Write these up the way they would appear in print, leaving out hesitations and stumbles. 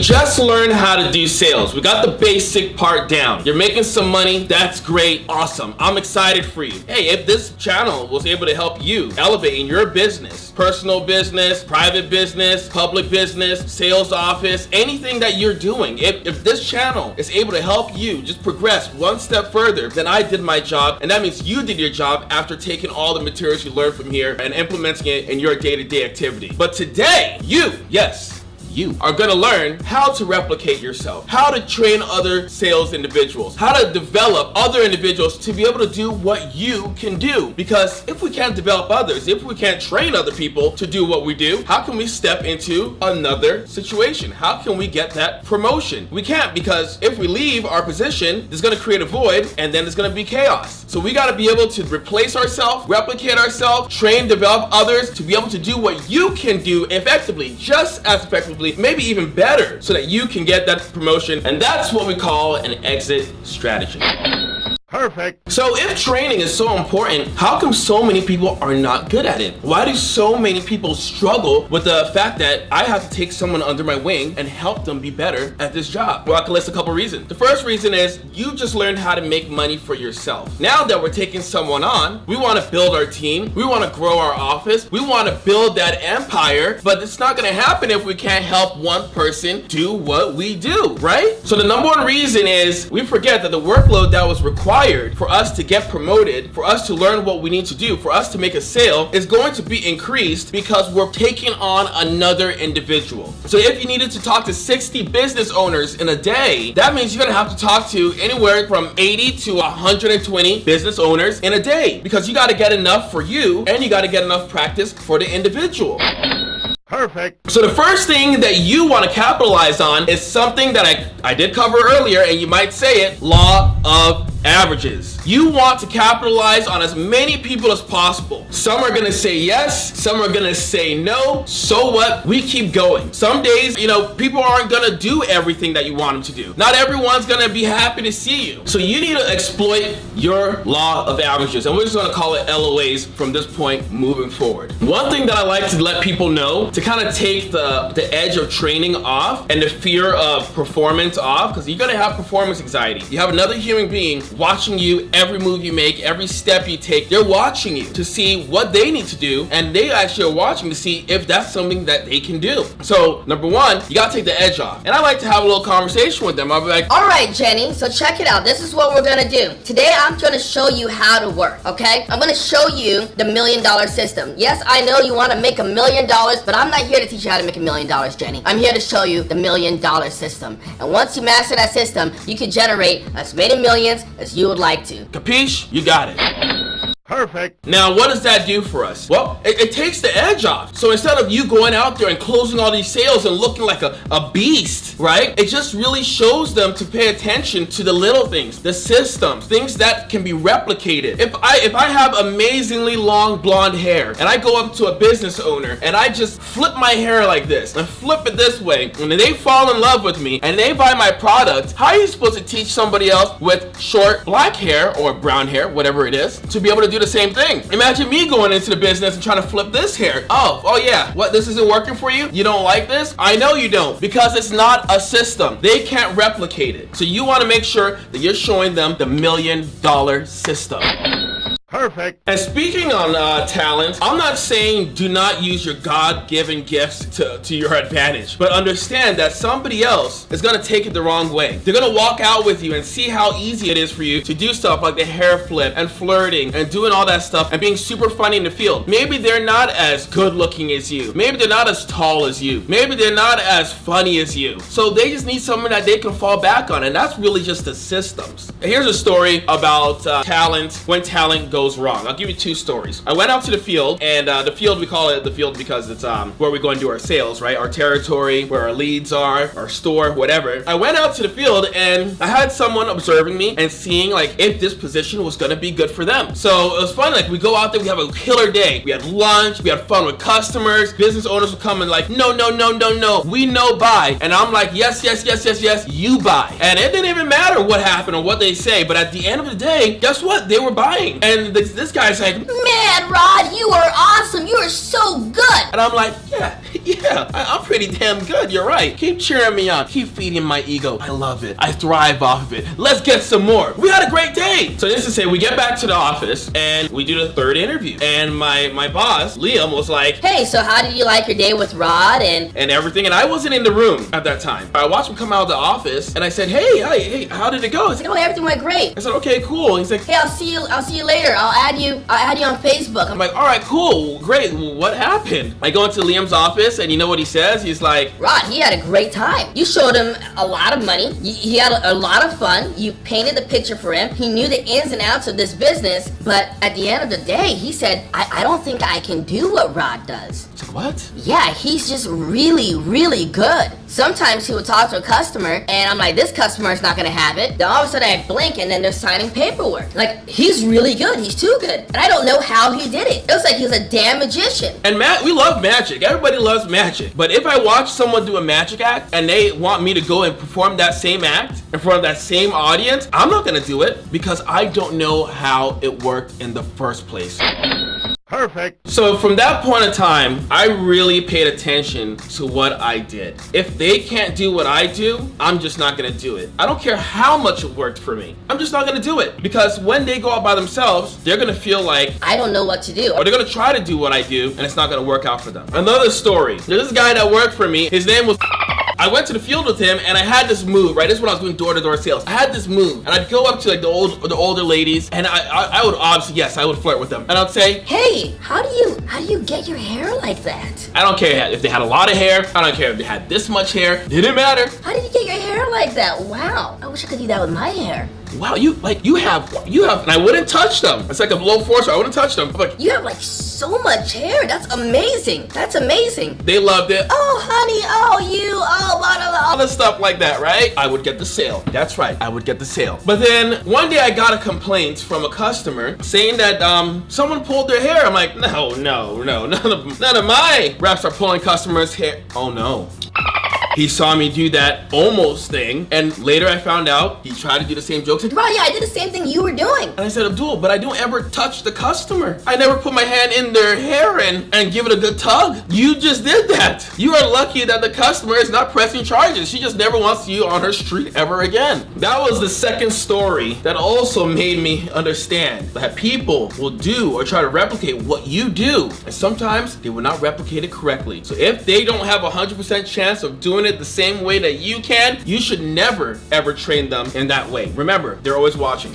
just learned how to do sales. We got the basic part down. You're making some money. That's great. Awesome. I'm excited for you. Hey, if this channel was able to help you elevate in your business, personal business, private business, public business, sales office, anything that you're doing, if this channel is able to help you just progress one step further, then I did my job. And that means you did your job after taking all the materials you learned from here and implementing it in your day-to-day activity. But today, you are going to learn how to replicate yourself, how to train other sales individuals, how to develop other individuals to be able to do what you can do. Because if we can't develop others, if we can't train other people to do what we do, how can we step into another situation? How can we get that promotion? We can't, because if we leave our position, it's going to create a void, and then it's going to be chaos. So we got to be able to replace ourselves, replicate ourselves, train, develop others to be able to do what you can do effectively, just as effectively, maybe even better, so that you can get that promotion. And that's what we call an exit strategy. Perfect. So if training is so important, how come so many people are not good at it? Why do so many people struggle with the fact that I have to take someone under my wing and help them be better at this job? Well, I can list a couple reasons. The first reason is you just learned how to make money for yourself. Now that we're taking someone on, we want to build our team. We want to grow our office. We want to build that empire, but it's not going to happen if we can't help one person do what we do, right? So the number one reason is we forget that the workload that was required for us to get promoted, for us to learn what we need to do, for us to make a sale is going to be increased because we're taking on another individual. So if you needed to talk to 60 business owners in a day, that means you're gonna have to talk to anywhere from 80 to 120 business owners in a day, because you got to get enough for you and you got to get enough practice for the individual. Perfect. So the first thing that you want to capitalize on is something that I did cover earlier, and you might say it, law of averages. You want to capitalize on as many people as possible. Some are gonna say yes, some are gonna say no. So what? We keep going. Some days, people aren't gonna do everything that you want them to do. Not everyone's gonna be happy to see you. So you need to exploit your law of averages, and we're just gonna call it LOAs from this point moving forward. One thing that I like to let people know to kind of take the edge of training off and the fear of performance off, because you're gonna have performance anxiety. You have another human being watching you, every move you make, every step you take. They're watching you to see what they need to do, and they actually are watching to see if that's something that they can do. So number one, you gotta take the edge off. And I like to have a little conversation with them. I'll be like, all right, Jenny, so check it out. This is what we're gonna do. Today, I'm gonna show you how to work, okay? I'm gonna show you the $1 million system. Yes, I know you wanna make $1 million, but I'm not here to teach you how to make $1 million, Jenny. I'm here to show you the $1 million system. And once you master that system, you can generate as many millions as you would like to. capiche? You got it. Perfect. Now, what does that do for us? Well, it takes the edge off. So instead of you going out there and closing all these sales and looking like a beast, right? It just really shows them to pay attention to the little things, the systems, things that can be replicated. If I have amazingly long blonde hair and I go up to a business owner and I just flip my hair like this and flip it this way, and they fall in love with me and they buy my product, how are you supposed to teach somebody else with short black hair or brown hair, whatever it is, to be able to do the same thing? Imagine me going into the business and trying to flip this hair. Oh yeah, what, this isn't working for you? You don't like this? I know you don't, because it's not a system. They can't replicate it. So you want to make sure that you're showing them the $1 million system. Perfect. And speaking on talent, I'm not saying do not use your God-given gifts to your advantage, but understand that somebody else is gonna take it the wrong way. They're gonna walk out with you and see how easy it is for you to do stuff like the hair flip and flirting and doing all that stuff and being super funny in the field. Maybe they're not as good looking as you. Maybe they're not as tall as you. Maybe they're not as funny as you. So they just need someone that they can fall back on, and that's really just the systems. Here's a story about talent when talent goes wrong. I'll give you two stories. I went out to the field, and the field, we call it the field because it's where we go and do our sales, right? Our territory, where our leads are, our store, whatever. I went out to the field and I had someone observing me and seeing like if this position was gonna be good for them. So it was fun. Like we go out there, we have a killer day. We had lunch, we had fun with customers. Business owners would come and like, no, we no buy. And I'm like, yes, you buy. And it didn't even matter what happened or what they say, but at the end of the day, guess what? They were buying. And this guy's like, man, Rod, you are awesome. You are so good. And I'm like, yeah, yeah, I'm pretty damn good. You're right. Keep cheering me on. Keep feeding my ego. I love it. I thrive off of it. Let's get some more. We had a great day. So this is it. We get back to the office and we do the third interview. And my boss, Liam, was like, Hey, so how did you like your day with Rod and everything? And I wasn't in the room at that time. I watched him come out of the office and I said, hey, how did it go? he's like, oh, everything went great. I said, okay, cool. He's like, Hey, I'll see you later. I'll add you on Facebook. I'm like, all right, cool, great. What happened? I go into Liam's office and you know what he says? He's like, Rod, he had a great time. You showed him a lot of money. He had a lot of fun. You painted the picture for him. He knew the ins and outs of this business, but at the end of the day, he said, I don't think I can do what Rod does. I said, what? Yeah, he's just really, really good. Sometimes he would talk to a customer and I'm like, this customer is not gonna have it. Then all of a sudden I blink and then they're signing paperwork. Like, he's really good. He's too good. And I don't know how he did it. It was like he was a damn magician. And we love magic. Everybody loves magic. But if I watch someone do a magic act and they want me to go and perform that same act in front of that same audience, I'm not gonna do it because I don't know how it worked in the first place. Perfect. So from that point in time, I really paid attention to what I did. If they can't do what I do, I'm just not gonna do it. I don't care how much it worked for me. I'm just not gonna do it because when they go out by themselves, they're gonna feel like I don't know what to do. or they're gonna try to do what I do and it's not gonna work out for them. Another story. There's this guy that worked for me. His name was I went to the field with him and I had this move, right? This is when I was doing door-to-door sales. I had this move and I'd go up to like the older ladies and I would obviously, yes, I would flirt with them. And I'd say, Hey, how do you get your hair like that? I don't care if they had a lot of hair. I don't care if they had this much hair. Didn't matter. How did you get your hair like that? Wow, I wish I could do that with my hair. Wow, you have, and I wouldn't touch them. It's like a low force, I wouldn't touch them. I'm like, You have like so much hair. That's amazing. That's amazing. they loved it. Oh, honey. Oh, you. Oh, blah, blah, blah. All the stuff like that, right? I would get the sale. That's right, I would get the sale. But then one day I got a complaint from a customer saying that someone pulled their hair. I'm like, no, none of my reps are pulling customers' hair. Oh no. He saw me do that almost thing, and later I found out he tried to do the same jokes. Right, yeah, I did the same thing you were doing. And I said, Abdul, but I don't ever touch the customer. I never put my hand in their hair and give it a good tug. You just did that. You are lucky that the customer is not pressing charges. She just never wants you on her street ever again. That was the second story that also made me understand that people will do or try to replicate what you do. And sometimes they will not replicate it correctly. So if they don't have a 100% chance of doing it the same way that you can, you should never ever train them in that way. Remember, they're always watching.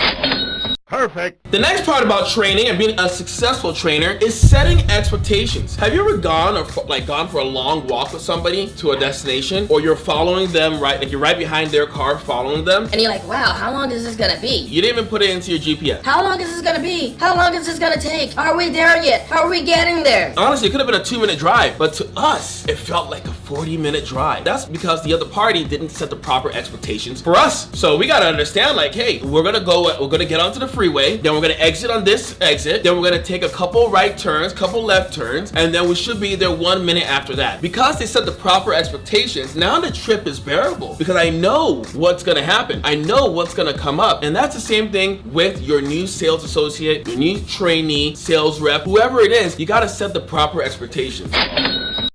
Perfect. The next part about training and being a successful trainer is setting expectations. Have you ever gone for a long walk with somebody to a destination, or you're following them, right? Like you're right behind their car following them, And you're like, wow, how long is this gonna be? you didn't even put it into your GPS. How long is this gonna be? How long is this gonna take? Are we there yet? How are we getting there? Honestly, it could have been a 2-minute drive, but to us, it felt like a 40-minute drive. That's because the other party didn't set the proper expectations for us. So we gotta understand, like, hey, we're gonna get onto the freeway, then we're gonna exit on this exit, then we're gonna take a couple right turns, couple left turns, and then we should be there 1 minute after that. Because they set the proper expectations, now the trip is bearable because I know what's gonna happen. I know what's gonna come up. And that's the same thing with your new sales associate, your new trainee, sales rep, whoever it is, you gotta set the proper expectations.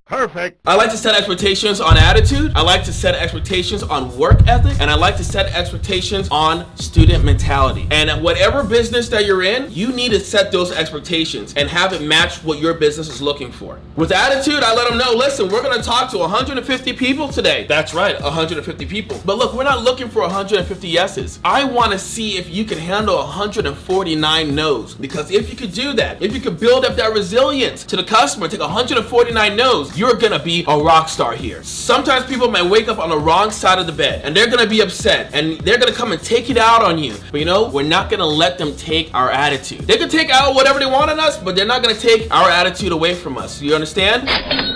Perfect. I like to set expectations on attitude. I like to set expectations on work ethic. And I like to set expectations on student mentality. And whatever business that you're in, you need to set those expectations and have it match what your business is looking for. With attitude, I let them know, listen, we're gonna talk to 150 people today. That's right, 150 people. But look, we're not looking for 150 yeses. I wanna see if you can handle 149 no's. Because if you could do that, if you could build up that resilience to the customer, take 149 no's, you're gonna be a rock star here. Sometimes people might wake up on the wrong side of the bed and they're gonna be upset and they're gonna come and take it out on you. But you know, we're not gonna let them take our attitude. They can take out whatever they want on us, but they're not gonna take our attitude away from us. You understand?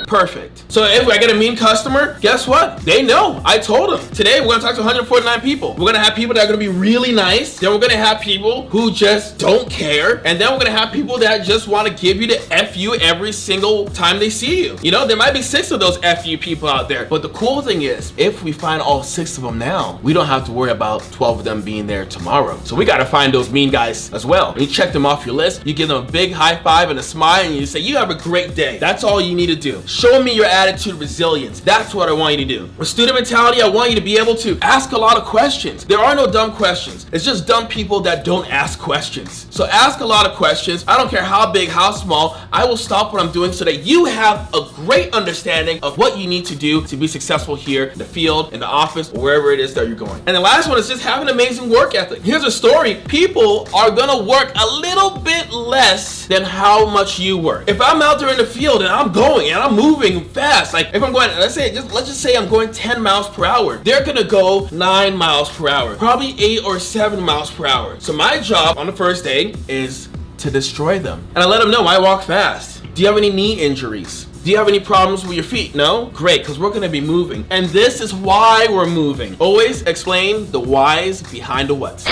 Perfect. So if I get a mean customer, guess what? They know. I told them. Today we're gonna talk to 149 people. We're gonna have people that are gonna be really nice. Then we're gonna have people who just don't care. And then we're gonna have people that just wanna give you the F you every single time they see you. You know, there might be 6 of those FU people out there. But the cool thing is, if we find all 6 of them now, we don't have to worry about 12 of them being there tomorrow. So we gotta find those mean guys as well. You check them off your list, you give them a big high five and a smile, and you say, you have a great day. That's all you need to do. Show me your attitude, resilience. That's what I want you to do. With student mentality, I want you to be able to ask a lot of questions. There are no dumb questions. It's just dumb people that don't ask questions. So ask a lot of questions. I don't care how big, how small. I will stop what I'm doing so that you have a great understanding of what you need to do to be successful here in the field, in the office, or wherever it is that you're going. And the last one is just have an amazing work ethic. Here's a story. People are gonna work a little bit less than how much you work. If I'm out there in the field and I'm going and I'm moving fast, like if I'm going, let's just say I'm going 10 miles per hour, they're gonna go 9 miles per hour, probably 8 or 7 miles per hour. So my job on the first day is to destroy them. And I let them know I walk fast. Do you have any knee injuries? Do you have any problems with your feet? No? Great, because we're going to be moving. And this is why we're moving. Always explain the whys behind the whats.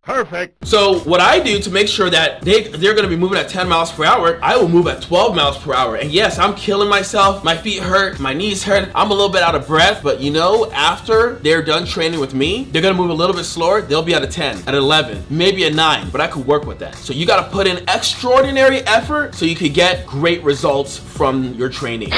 Perfect. So what I do to make sure that they're going to be moving at 10 miles per hour, I will move at 12 miles per hour. And yes, I'm killing myself. My feet hurt. My knees hurt. I'm a little bit out of breath. But you know, after they're done training with me, they're going to move a little bit slower. They'll be at a 10, at 11, maybe a 9. But I could work with that. So you got to put in extraordinary effort so you could get great results from your training.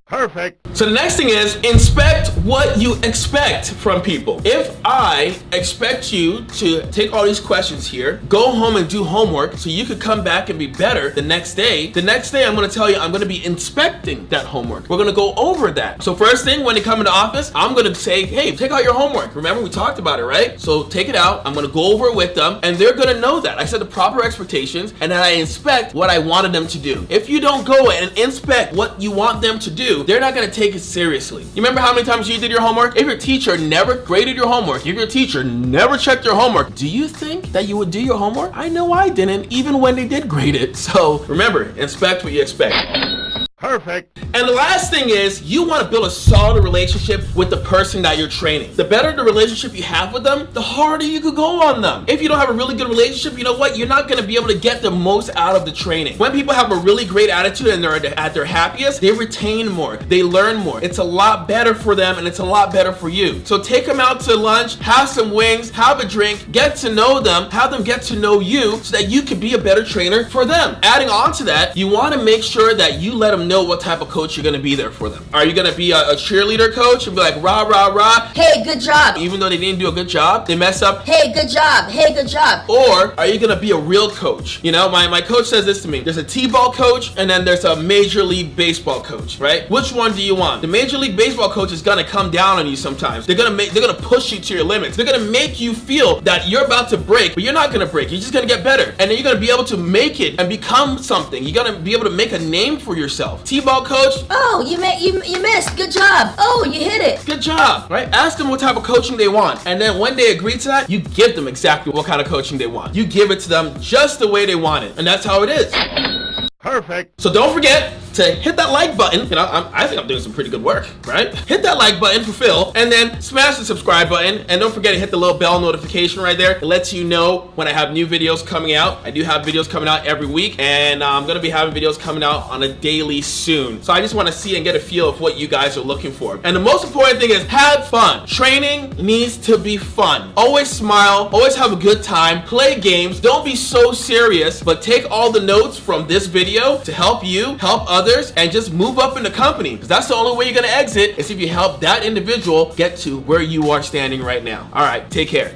Perfect. So the next thing is inspect what you expect from people. If I expect you to take all these questions here, go home and do homework so you could come back and be better the next day I'm going to tell you I'm going to be inspecting that homework. We're going to go over that. So first thing, when they come into office, I'm going to say, hey, take out your homework. Remember we talked about it, right? So take it out. I'm going to go over it with them and they're going to know that. I set the proper expectations and then I inspect what I wanted them to do. If you don't go and inspect what you want them to do, they're not going to take it seriously. You remember how many times you did your homework? If your teacher never graded your homework, if your teacher never checked your homework, do you think that you would do your homework? I know I didn't, even when they did grade it. So remember, inspect what you expect. Perfect. And the last thing is you want to build a solid relationship with the person that you're training. The better the relationship you have with them, the harder you could go on them. If you don't have a really good relationship, you know what? You're not going to be able to get the most out of the training. When people have a really great attitude and they're at their happiest, they retain more. They learn more. It's a lot better for them and it's a lot better for you. So take them out to lunch, have some wings, have a drink, get to know them, have them get to know you so that you can be a better trainer for them. Adding on to that, you want to make sure that you let them know what type of coach you're going to be there for them. Are you going to be a cheerleader coach and be like, rah, rah, rah? Hey, good job. Even though they didn't do a good job, they mess up. Hey, good job. Hey, good job. Or are you going to be a real coach? You know, my coach says this to me. There's a T-ball coach and then there's a Major League Baseball coach, right? Which one do you want? The Major League Baseball coach is going to come down on you sometimes. They're going to push you to your limits. They're going to make you feel that you're about to break, but you're not going to break. You're just going to get better. And then you're going to be able to make it and become something. You're going to be able to make a name for yourself. T-ball coach. Oh, you missed. Good job. Oh, you hit it. Good job, right? Ask them what type of coaching they want. And then when they agree to that, you give them exactly what kind of coaching they want. You give it to them just the way they want it. And that's how it is. Perfect. So don't forget to hit that like button. You know, I think I'm doing some pretty good work, right? Hit that like button for Phil, and then smash the subscribe button. And don't forget to hit the little bell notification right there. It lets you know when I have new videos coming out. I do have videos coming out every week, and I'm gonna be having videos coming out on a daily soon. So I just want to see and get a feel of what you guys are looking for. And the most important thing is have fun. Training needs to be fun. Always smile. Always have a good time. Play games. Don't be so serious, but take all the notes from this video to help you, help others, and just move up in the company. Because that's the only way you're gonna exit is if you help that individual get to where you are standing right now. All right, take care.